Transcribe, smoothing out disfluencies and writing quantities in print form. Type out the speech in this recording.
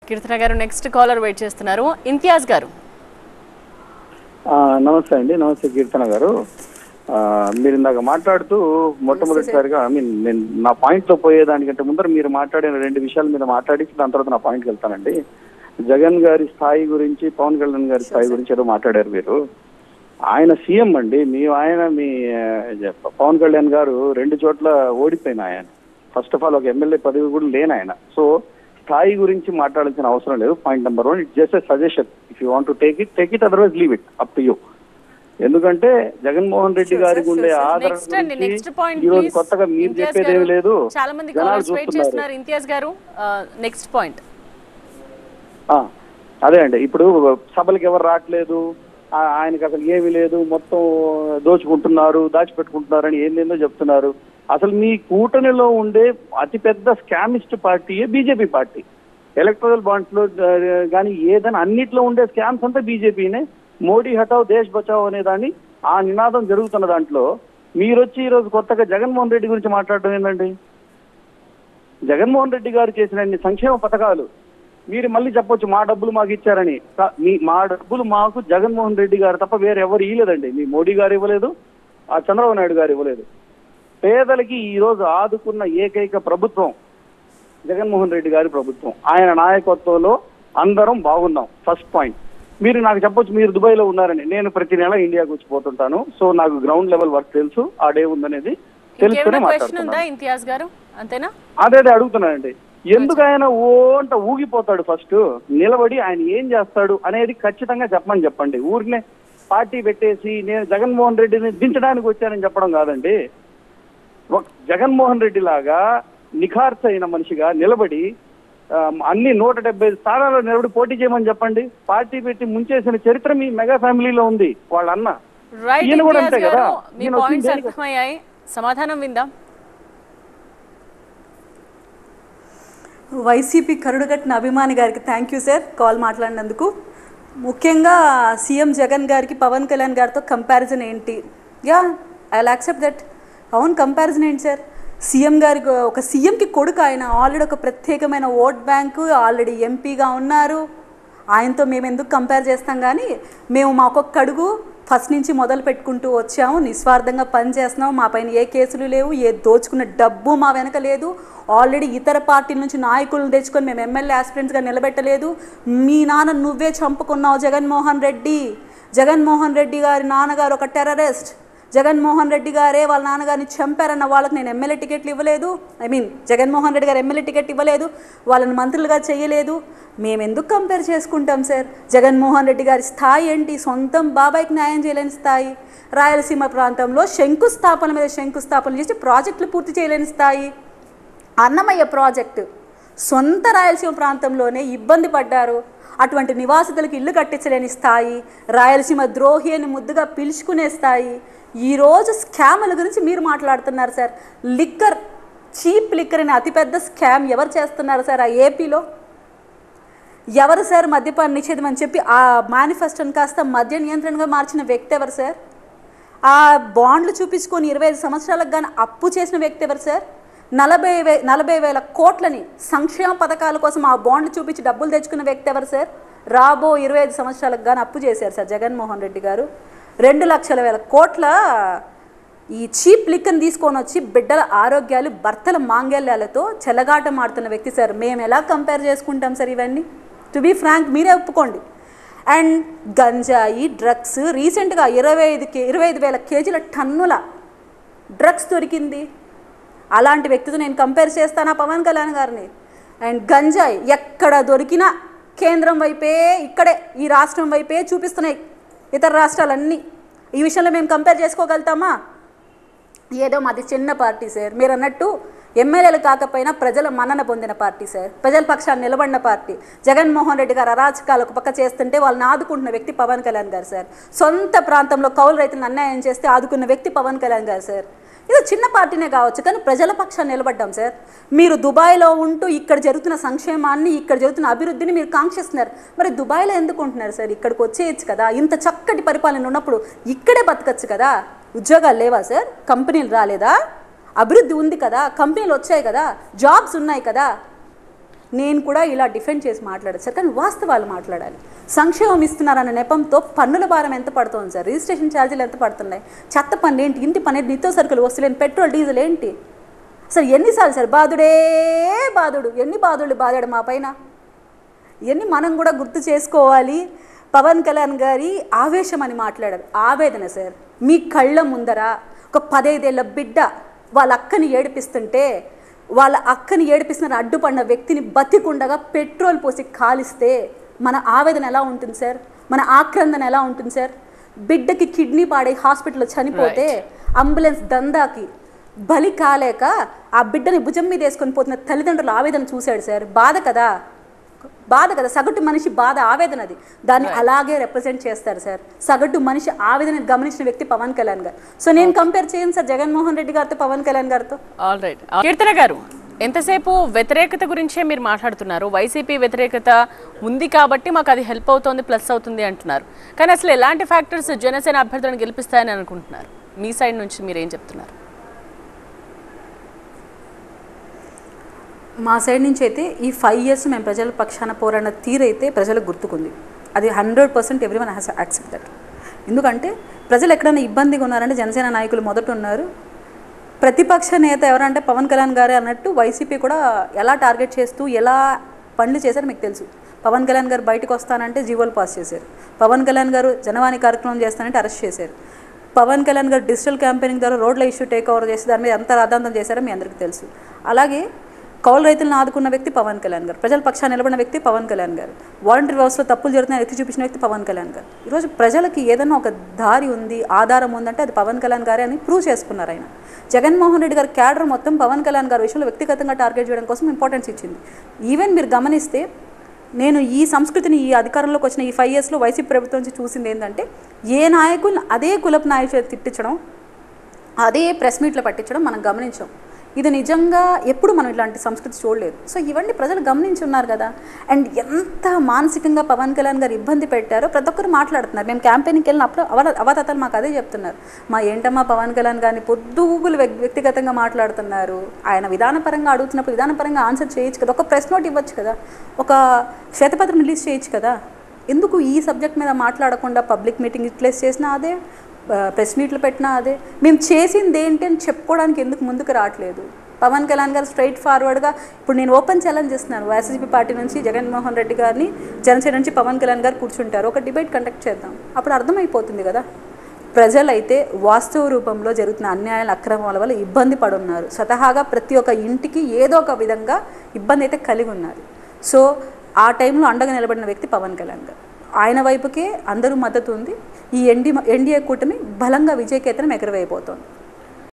కీర్తన గారు next caller wait చేస్తున్నారు. ఇంతియాజ్ గారు. నమస్తే అండి. నమస్తే కీర్తన గారు. మీరు ఇందాక మాట్లాడుతూ మొట్టమొదటిసారిగా నేను నా పాయింట్ లో పోయేదానికంటే ముందర మీరు మాట్లాడిన 2 విషయాల మీద మాట్లాడి దాని తర్వాత నా పాయింట్కి వెళ్తానండి. జగన్ గారి స్థాయి గురించి, పవన్ కళ్యాణ్ గారి స్థాయి గురించి ఏదో మాట్లాడారు మీరు. ఆయన సీఎం అండి. మీ పవన్ కళ్యాణ్ గారు 2 చోట్ల ఓడిపోయిన ఆయన. ఫస్ట్ ఆఫ్ ఆల్ ఒక ఎమ్మెల్యే పదవి కూడా లేని ఆయన. సో స్థాయి గురించి మాట్లాడాల్సిన అవసరం లేదు. Point number 1, it just a suggestion. If you want to take it, otherwise leave it, up to you. ఎందుకంటే జగన్మోహన్ రెడ్డి గారికి ఉండే ఆదరణ ఈ రోజు కొత్తగా మీరు చెప్పేది ఏమి లేదు. చాలా మంది కాలర్స్ వెయిట్ చేస్తున్నారు. ఇంతియాజ్ గారు నెక్స్ట్ పాయింట్. అదే అండి, ఇప్పుడు సభలకు ఎవరు రావట్లేదు, ఆయనకి అసలు ఏమీ లేదు, మొత్తం దోచుకుంటున్నారు, దాచిపెట్టుకుంటున్నారు అని ఏందేందో చెప్తున్నారు. అసలు మీ కూటమిలో ఉండే అతిపెద్ద స్కామిస్ట్ పార్టీయే బీజేపీ పార్టీ. ఎలక్ట్రల్ బాండ్స్ లో కానీ ఏదైనా అన్నిట్లో ఉండే స్కామ్స్ అంతా బీజేపీనే. మోడీ హటావ్ దేశ్ బచావ్ అనే దాన్ని ఆ నినాదం జరుగుతున్న దాంట్లో మీరు వచ్చి ఈరోజు కొత్తగా జగన్మోహన్ రెడ్డి గురించి మాట్లాడటం ఏంటండి? జగన్మోహన్ రెడ్డి గారు చేసిన సంక్షేమ పథకాలు మీరు మళ్ళీ చెప్పొచ్చు మా డబ్బులు మాకు ఇచ్చారని. మా డబ్బులు మాకు జగన్మోహన్ రెడ్డి గారు తప్ప వేరే ఎవరు ఇవ్వలేదండి. మీ మోడీ గారు ఇవ్వలేదు, ఆ చంద్రబాబు నాయుడు గారు ఇవ్వలేదు. పేదలకి ఈ రోజు ఆదుకున్న ఏకైక ప్రభుత్వం జగన్మోహన్ రెడ్డి గారి ప్రభుత్వం. ఆయన నాయకత్వంలో అందరం బాగున్నాం. First point. మీరు నాకు చెప్పొచ్చు మీరు దుబాయ్లో ఉన్నారని. నేను ప్రతి నెల ఇండియాకి వచ్చి పోతుంటాను. సో నాకు గ్రౌండ్ లెవెల్ వర్క్ తెలుసు, ఆ డే ఉందనేది తెలుసుకునే మాట్లాడుతున్నాను. అదే అడుగుతున్నానండి. ఎందుకు ఆయన అంట ఊగిపోతాడు? ఫస్ట్ నిలబడి ఆయన ఏం చేస్తాడు అనేది ఖచ్చితంగా చెప్పండి. ఊరినే పార్టీ పెట్టేసి నేను జగన్మోహన్ రెడ్డిని దించడానికి వచ్చానని చెప్పడం కాదండి. జగన్మోహన్ రెడ్డి లాగా నిఖార్స్ అయిన మనిషిగా నిలబడి అన్ని 170 స్థానాల్లో నిలబడి పోటీ చేయమని చెప్పండి. పార్టీ పెట్టి ముంచేసిన చరిత్ర మీ మెగా ఫ్యామిలీలో ఉంది. వాళ్ళ అన్న ఈయన కూడా అంతే కదా. సమాధానం విందాం. వైసీపీ కరుడుగట్టిన అభిమాని గారికి థ్యాంక్ యూ సార్ కాల్ మాట్లాడినందుకు. ముఖ్యంగా సీఎం జగన్ గారికి పవన్ కళ్యాణ్ గారితో కంపారిజన్ ఏంటి? Yeah, I will accept that. అవును, కంపారిజన్ ఏంటి సార్? సీఎం గారికి, ఒక సీఎంకి కొడుకు ఆయన. ఆల్రెడీ ఒక ప్రత్యేకమైన ఓట్ బ్యాంకు, ఆల్రెడీ ఎంపీగా ఉన్నారు. ఆయనతో మేము ఎందుకు కంపేర్ చేస్తాం? కానీ మేము మాకొక్క అడుగు ఫస్ట్ నుంచి మొదలు పెట్టుకుంటూ వచ్చాము. నిస్వార్థంగా పని చేస్తున్నాము. మా పైన ఏ కేసులు లేవు, ఏ దోచుకున్న డబ్బు మా వెనక లేదు. ఆల్రెడీ ఇతర పార్టీల నుంచి నాయకులను తెచ్చుకొని మేము ఎమ్మెల్యే ఆస్పిరెంట్స్గా నిలబెట్టలేదు. మీ నాన్న నువ్వే చంపుకున్నావు జగన్మోహన్ రెడ్డి. జగన్మోహన్ రెడ్డి గారి నాన్నగారు ఒక టెర్రరిస్ట్. జగన్మోహన్ రెడ్డి గారే వాళ్ళ నాన్నగారిని చంపారన్న వాళ్ళకి నేను ఎమ్మెల్యే టికెట్లు ఇవ్వలేదు. జగన్మోహన్ రెడ్డి గారు ఎమ్మెల్యే టికెట్ ఇవ్వలేదు, వాళ్ళని మంత్రులుగా చేయలేదు. మేము ఎందుకు కంపేర్ చేసుకుంటాం సార్? జగన్మోహన్ రెడ్డి గారి స్థాయి ఏంటి? సొంతం బాబాయికి న్యాయం చేయలేని స్థాయి. రాయలసీమ ప్రాంతంలో శంకుస్థాపన మీద శంకుస్థాపన చేసి ప్రాజెక్టులు పూర్తి చేయలేని స్థాయి. అన్నమయ్య ప్రాజెక్టు సొంత రాయలసీమ ప్రాంతంలోనే ఇబ్బంది పడ్డారు. అటువంటి నివాసితులకు ఇల్లు కట్టించలేని స్థాయి. రాయలసీమ ద్రోహి అని ముద్దుగా పిలుచుకునే స్థాయి. ఈరోజు స్కాముల గురించి మీరు మాట్లాడుతున్నారు సార్. లిక్కర్, చీప్ లిక్కర్ అని అతిపెద్ద స్కామ్ ఎవరు చేస్తున్నారు సార్? ఆ ఏపీలో ఎవరు సార్? మద్యపాన నిషేధం అని చెప్పి ఆ మేనిఫెస్టోని కాస్త మద్య నియంత్రణగా మార్చిన వ్యక్తి ఎవరు సార్? ఆ బాండ్లు చూపించుకొని 25 సంవత్సరాలకు కానీ అప్పు చేసిన వ్యక్తి ఎవరు సార్? 40,000 కోట్లని సంక్షేమ పథకాల కోసం ఆ బాండ్లు చూపించి డబ్బులు తెచ్చుకున్న వ్యక్తి ఎవరు సార్? రాబో 25 సంవత్సరాలకు కానీ అప్పు చేశారు సార్ జగన్మోహన్ రెడ్డి గారు. 2,00,000 కోట్ల ఈ చీప్ లిక్కర్ని తీసుకొని వచ్చి బిడ్డల ఆరోగ్యాలు, భర్తల మాంగళ్యాలతో చెలగాటం ఆడుతున్న వ్యక్తి సార్. మేము ఎలా కంపేర్ చేసుకుంటాం సార్ ఇవన్నీ? టు బీ ఫ్రాంక్, మీరే ఒప్పుకోండి. అండ్ గంజాయి, డ్రగ్స్, రీసెంట్గా 25,000 కేజీల టన్నుల డ్రగ్స్ దొరికింది. అలాంటి వ్యక్తితో నేను కంపేర్ చేస్తానా పవన్ కళ్యాణ్ గారిని? అండ్ గంజాయి ఎక్కడ దొరికినా కేంద్రం వైపే, ఇక్కడే ఈ రాష్ట్రం వైపే చూపిస్తున్నాయి ఇతర రాష్ట్రాలన్నీ. ఈ విషయంలో మేము కంపేర్ చేసుకోగలుగుతామా? ఏదో మాది చిన్న పార్టీ సార్. మీరు అన్నట్టు ఎమ్మెల్యేలు కాకపోయినా ప్రజల మన్నన పొందిన పార్టీ సార్. ప్రజల పక్షాన్ని నిలబడిన పార్టీ. జగన్మోహన్ రెడ్డి గారు అరాచకాలు ఒక పక్క చేస్తుంటే వాళ్ళని ఆదుకుంటున్న వ్యక్తి పవన్ కళ్యాణ్ గారు సార్. సొంత ప్రాంతంలో కౌలు రైతులను అన్యాయం చేస్తే ఆదుకున్న వ్యక్తి పవన్ కళ్యాణ్ గారు సార్. ఇది చిన్న పార్టీనే కావచ్చు, కానీ ప్రజల పక్షాన్ని నిలబడ్డాం సార్. మీరు దుబాయ్లో ఉంటూ ఇక్కడ జరుగుతున్న సంక్షేమాన్ని, ఇక్కడ జరుగుతున్న అభివృద్ధిని మీరు కాంక్షిస్తున్నారు. మరి దుబాయ్లో ఎందుకు ఉంటున్నారు సార్? ఇక్కడికి వచ్చేయచ్చు కదా. ఇంత చక్కటి పరిపాలన ఉన్నప్పుడు ఇక్కడే బతకచ్చు కదా. ఉద్యోగాలు లేవా సార్? కంపెనీలు రాలేదా? అభివృద్ధి ఉంది కదా, కంపెనీలు వచ్చాయి కదా, జాబ్స్ ఉన్నాయి కదా. నేను కూడా ఇలా డిఫెండ్ చేసి మాట్లాడాను సార్, కానీ వాస్తవాలు మాట్లాడాలి. సంక్షేమం ఇస్తున్నారన్న నెపంతో పన్నుల భారం ఎంత పడుతుంది సార్, రిజిస్ట్రేషన్ ఛార్జీలు ఎంత పడుతున్నాయి, చెత్త పన్ను ఏంటి, ఇంటి పని ఏంటి, నిత్య సరుకులు వస్తులేని పెట్రోల్ డీజిల్ ఏంటి, సార్ ఎన్నిసార్లు సార్ బాధుడే బాధుడు, ఎన్ని బాధుడు బాధాడు మా పైన, ఇవన్నీ మనం కూడా గుర్తు చేసుకోవాలి. పవన్ కళ్యాణ్ గారి ఆవేశం అని మాట్లాడారు, ఆవేదన సార్. మీ కళ్ళ ముందర ఒక 15 ఏళ్ల బిడ్డ వాళ్ళ అక్కని ఏడిపిస్తుంటే, వాళ్ళ అక్కని ఏడిపిస్తున్న అడ్డుపడిన వ్యక్తిని బతికుండగా పెట్రోల్ పోసి కాలిస్తే మన ఆవేదన ఎలా ఉంటుంది సార్, మన ఆక్రందన ఎలా ఉంటుంది సార్. బిడ్డకి కిడ్నీ పాడై హాస్పిటల్లో చనిపోతే అంబులెన్స్ దందాకి బలి కాలేక ఆ బిడ్డని భుజం మీద వేసుకొని పోతున్న తల్లిదండ్రుల ఆవేదన చూశాడు సార్. బాధ కదా, బాధ కదా, సగటు మనిషి బాధ ఆవేదన, అది దాన్ని అలాగే రిప్రజెంట్ చేస్తారు సార్. సగటు మనిషి ఆవేదన గమనించిన వ్యక్తి పవన్ కళ్యాణ్ గారు. సో నేను కంపేర్ చేయను సార్ జగన్మోహన్ రెడ్డి గారితో పవన్ కళ్యాణ్ గారితో. All right. కీర్తన గారు, ఎంతసేపు వ్యతిరేకత గురించే మీరు మాట్లాడుతున్నారు, వైసీపీ వ్యతిరేకత ఉంది కాబట్టి మాకు అది హెల్ప్ అవుతుంది, ప్లస్ అవుతుంది అంటున్నారు. కానీ అసలు ఎలాంటి ఫ్యాక్టర్స్ జనసేన అభ్యర్థులను గెలిపిస్తాయని అనుకుంటున్నారు? మీ సైడ్ నుంచి మీరు ఏం చెప్తున్నారు? మా సైడ్ నుంచి అయితే ఈ 5 years మేము ప్రజల పక్షాన పోరాడిన తీరైతే ప్రజలకు గుర్తుకుంది. అది 100% ఎవ్రీవన్ హ్యాస్ యాక్సెప్ట్ దట్. ఎందుకంటే ప్రజలు ఎక్కడైనా ఇబ్బందిగా ఉన్నారంటే జనసేన నాయకులు మొదట ఉన్నారు. ప్రతిపక్ష నేత ఎవరంటే పవన్ కళ్యాణ్ గారే అన్నట్టు వైసీపీ కూడా ఎలా టార్గెట్ చేస్తూ ఎలా పనులు చేశారో మీకు తెలుసు. పవన్ కళ్యాణ్ గారు బయటకు వస్తానంటే జీవోలు పాస్ చేశారు. పవన్ కళ్యాణ్ గారు జనవాణి కార్యక్రమం చేస్తానంటే అరెస్ట్ చేశారు. పవన్ కళ్యాణ్ గారు డిజిటల్ క్యాంపెయినింగ్ ద్వారా రోడ్ల ఇష్యూ టేక్ ఓవర్ చేసి దాని మీద ఎంత రాద్ధాంతం చేశారో మీ అందరికీ తెలుసు. అలాగే కౌలు రైతులను ఆదుకున్న వ్యక్తి పవన్ కళ్యాణ్ గారు, ప్రజల పక్షాన్ని నిలబడిన వ్యక్తి పవన్ కళ్యాణ్ గారు, వాలంటరీ వ్యవస్థలో తప్పులు జరుగుతున్నాయని ఎత్తి చూపించిన వ్యక్తి పవన్ కళ్యాణ్ గారు. ఈరోజు ప్రజలకి ఏదైనా ఒక దారి ఉంది, ఆధారం ఉందంటే అది పవన్ కళ్యాణ్ గారే అని ప్రూవ్ చేసుకున్నారు ఆయన. జగన్మోహన్ రెడ్డి గారి క్యాడర్ మొత్తం పవన్ కళ్యాణ్ గారి విషయంలో వ్యక్తిగతంగా టార్గెట్ చేయడం కోసం ఇంపార్టెన్స్ ఇచ్చింది. ఈవెన్ మీరు గమనిస్తే నేను ఈ సంస్కృతిని ఈ అధికారంలోకి వచ్చిన ఈ 5 yearsలో వైసీపీ ప్రభుత్వం నుంచి చూసింది ఏంటంటే ఏ నాయకులు అదే కులపు నాయకులు తిట్టించడం, అదే ప్రెస్ మీట్లో పట్టించడం మనం గమనించాం. ఇది నిజంగా ఎప్పుడు మనం ఇలాంటి సంస్కృతి చూడలేదు. సో ఇవన్నీ ప్రజలు గమనించి ఉన్నారు కదా. అండ్ ఎంత మానసికంగా పవన్ కళ్యాణ్ గారు ఇబ్బంది పెట్టారో ప్రతి ఒక్కరు మాట్లాడుతున్నారు. మేము క్యాంపెయిన్కి వెళ్ళినప్పుడు అవతాతలు మాకు అదే చెప్తున్నారు, మా ఏంటమ్మా పవన్ కళ్యాణ్ గారిని పొద్దుగులు వ్యక్తిగతంగా మాట్లాడుతున్నారు, ఆయన విధానపరంగా అడుగుతున్నప్పుడు విధానపరంగా ఆన్సర్ చేయొచ్చు కదా, ఒక ప్రెస్ నోట్ ఇవ్వచ్చు కదా, ఒక శ్వేతపత్రం రిలీజ్ చేయొచ్చు కదా, ఎందుకు ఈ సబ్జెక్ట్ మీద మాట్లాడకుండా పబ్లిక్ మీటింగ్ రిప్లేస్ చేసినా అదే, ప్రెస్ మీట్లు పెట్టినా అదే, మేము చేసింది ఏంటి అని చెప్పుకోవడానికి ఎందుకు ముందుకు రావట్లేదు. పవన్ కళ్యాణ్ గారు స్ట్రైట్ ఫార్వర్డ్గా ఇప్పుడు నేను ఓపెన్ ఛాలెంజ్ చేస్తున్నాను, వైఎస్ఆర్సీపీ పార్టీ నుంచి జగన్మోహన్ రెడ్డి గారిని, జనసేన నుంచి పవన్ కళ్యాణ్ గారు కూర్చుంటారు, ఒక డిబేట్ కండక్ట్ చేద్దాం, అప్పుడు అర్థమైపోతుంది కదా. ప్రజలైతే వాస్తవ రూపంలో జరుగుతున్న అన్యాయాల అక్రమాల వల్ల ఇబ్బంది పడున్నారు. స్వతహాగా ప్రతి ఒక్క ఇంటికి ఏదో ఒక విధంగా ఇబ్బంది అయితే కలిగి ఉన్నారు. సో ఆ టైంలో అండగా నిలబడిన వ్యక్తి పవన్ కళ్యాణ్ గారు. ఆయన వైపుకే అందరూ మద్దతు ఉంది. ఈ ఎన్డీఏ కూటమి బలంగా విజయకేతనం ఎగరవేయబోతోంది.